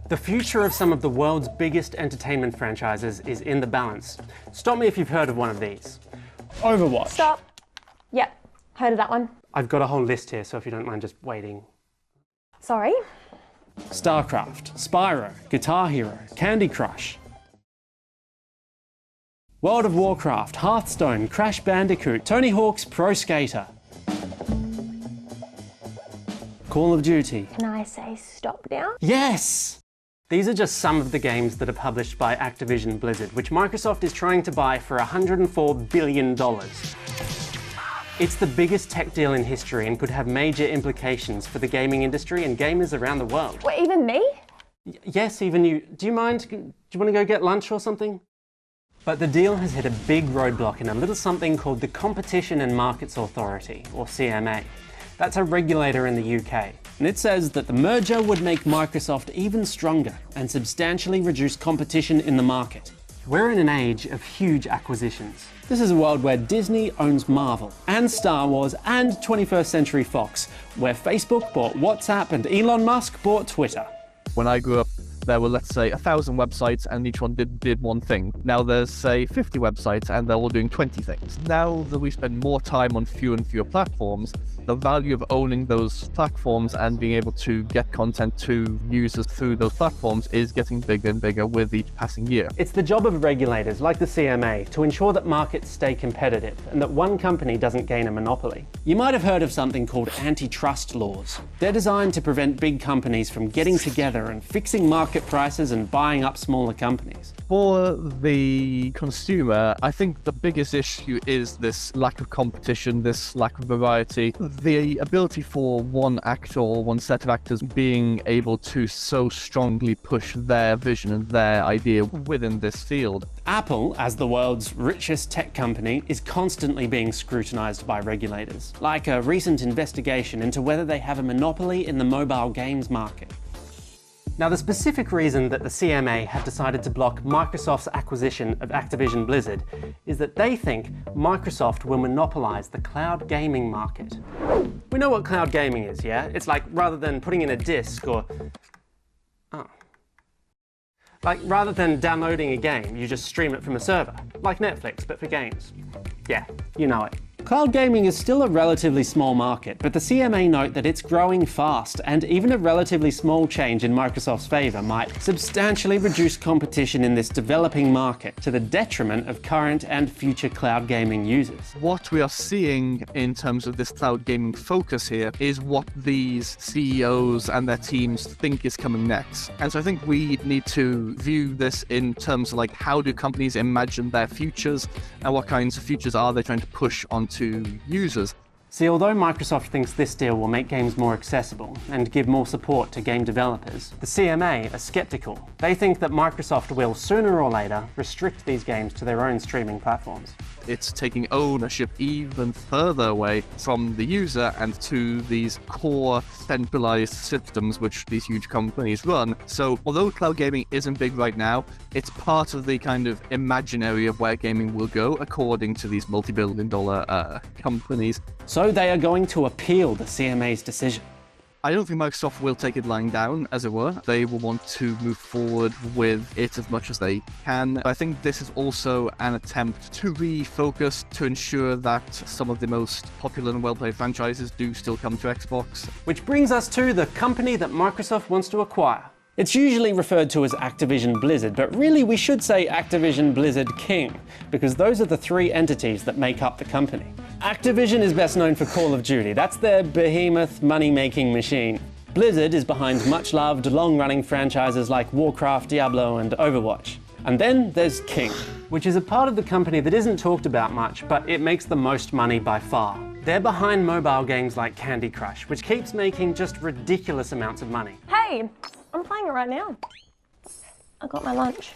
The future of some of the world's biggest entertainment franchises is in the balance. Stop me if you've heard of one of these. Overwatch. Stop. Yep, heard of that one. I've got a whole list here, so if you don't mind just waiting. Sorry? StarCraft, Spyro, Guitar Hero, Candy Crush. World of Warcraft, Hearthstone, Crash Bandicoot, Tony Hawk's Pro Skater. Call of Duty. Can I say stop now? Yes! These are just some of the games that are published by Activision Blizzard, which Microsoft is trying to buy for $104 billion. It's the biggest tech deal in history and could have major implications for the gaming industry and gamers around the world. What, even me? Yes, even you. Do you mind? Do you want to go get lunch or something? But the deal has hit a big roadblock in a little something called the Competition and Markets Authority, or CMA. That's a regulator in the UK, and it says that the merger would make Microsoft even stronger and substantially reduce competition in the market. We're in an age of huge acquisitions. This is a world where Disney owns Marvel, and Star Wars, and 21st Century Fox, where Facebook bought WhatsApp and Elon Musk bought Twitter. When I grew up, there were, let's say, 1,000 websites and each one did one thing. Now there's, say, 50 websites and they're all doing 20 things. Now that we spend more time on fewer and fewer platforms, the value of owning those platforms and being able to get content to users through those platforms is getting bigger and bigger with each passing year. It's the job of regulators like the CMA to ensure that markets stay competitive and that one company doesn't gain a monopoly. You might have heard of something called antitrust laws. They're designed to prevent big companies from getting together and fixing market prices and buying up smaller companies. For the consumer, I think the biggest issue is this lack of competition, this lack of variety. The ability for one actor or one set of actors being able to so strongly push their vision and their idea within this field. Apple, as the world's richest tech company, is constantly being scrutinized by regulators, like a recent investigation into whether they have a monopoly in the mobile games market. Now, the specific reason that the CMA have decided to block Microsoft's acquisition of Activision Blizzard is that they think Microsoft will monopolize the cloud gaming market. We know what cloud gaming is, yeah? It's like rather than putting in a disc or... Like rather than downloading a game, you just stream it from a server, like Netflix, but for games. Yeah, you know it. Cloud gaming is still a relatively small market, but the CMA note that it's growing fast, and even a relatively small change in Microsoft's favour might substantially reduce competition in this developing market to the detriment of current and future cloud gaming users. What we are seeing in terms of this cloud gaming focus here is what these CEOs and their teams think is coming next. And so I think we need to view this in terms of like, how do companies imagine their futures and what kinds of futures are they trying to push onto users. See, although Microsoft thinks this deal will make games more accessible and give more support to game developers, the CMA are skeptical. They think that Microsoft will, sooner or later, restrict these games to their own streaming platforms. It's taking ownership even further away from the user and to these core centralized systems which these huge companies run. So although cloud gaming isn't big right now, it's part of the kind of imaginary of where gaming will go according to these multi-billion-dollar companies. So they are going to appeal the CMA's decision. I don't think Microsoft will take it lying down, as it were. They will want to move forward with it as much as they can. I think this is also an attempt to refocus to ensure that some of the most popular and well-played franchises do still come to Xbox. Which brings us to the company that Microsoft wants to acquire. It's usually referred to as Activision Blizzard, but really we should say Activision Blizzard King, because those are the three entities that make up the company. Activision is best known for Call of Duty. That's their behemoth money-making machine. Blizzard is behind much-loved, long-running franchises like Warcraft, Diablo, and Overwatch. And then there's King, which is a part of the company that isn't talked about much, but it makes the most money by far. They're behind mobile games like Candy Crush, which keeps making just ridiculous amounts of money. Hey, I'm playing it right now. I got my lunch.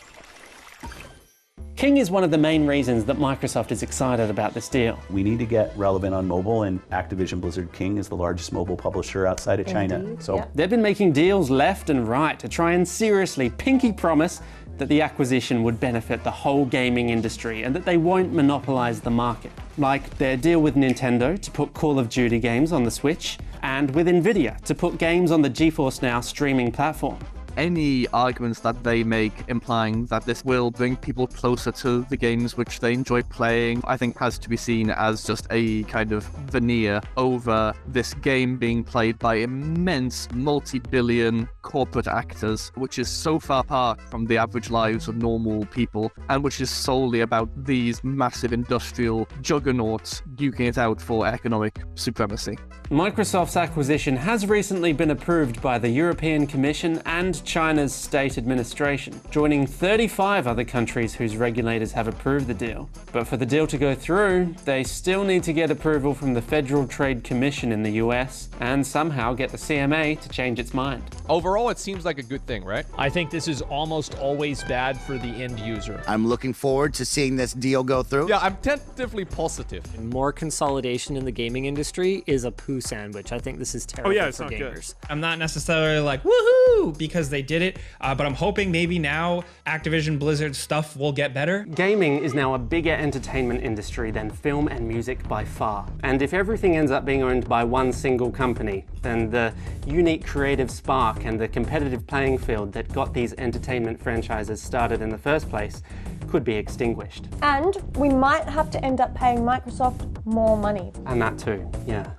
King is one of the main reasons that Microsoft is excited about this deal. We need to get relevant on mobile, and Activision Blizzard King is the largest mobile publisher outside of China. Indeed, So yep. They've been making deals left and right to try and seriously pinky promise that the acquisition would benefit the whole gaming industry and that they won't monopolize the market. Like their deal with Nintendo to put Call of Duty games on the Switch, and with Nvidia to put games on the GeForce Now streaming platform. any arguments that they make implying that this will bring people closer to the games which they enjoy playing, I think has to be seen as just a kind of veneer over this game being played by immense multi-billion corporate actors, which is so far apart from the average lives of normal people, and which is solely about these massive industrial juggernauts duking it out for economic supremacy. Microsoft's acquisition has recently been approved by the European Commission and China's State Administration, joining 35 other countries whose regulators have approved the deal. But for the deal to go through, they still need to get approval from the Federal Trade Commission in the US and somehow get the CMA to change its mind. Overall, it seems like a good thing, right? I think this is almost always bad for the end user. I'm looking forward to seeing this deal go through. Yeah, I'm tentatively positive. More consolidation in the gaming industry is a poo sandwich. I think this is terrible it's for not gamers. good. I'm not necessarily like, woohoo, because they did it, but I'm hoping maybe now Activision Blizzard stuff will get better. Gaming is now a bigger entertainment industry than film and music by far. And if everything ends up being owned by one single company, then the unique creative spark and the competitive playing field that got these entertainment franchises started in the first place could be extinguished. And we might have to end up paying Microsoft more money. And that too, yeah.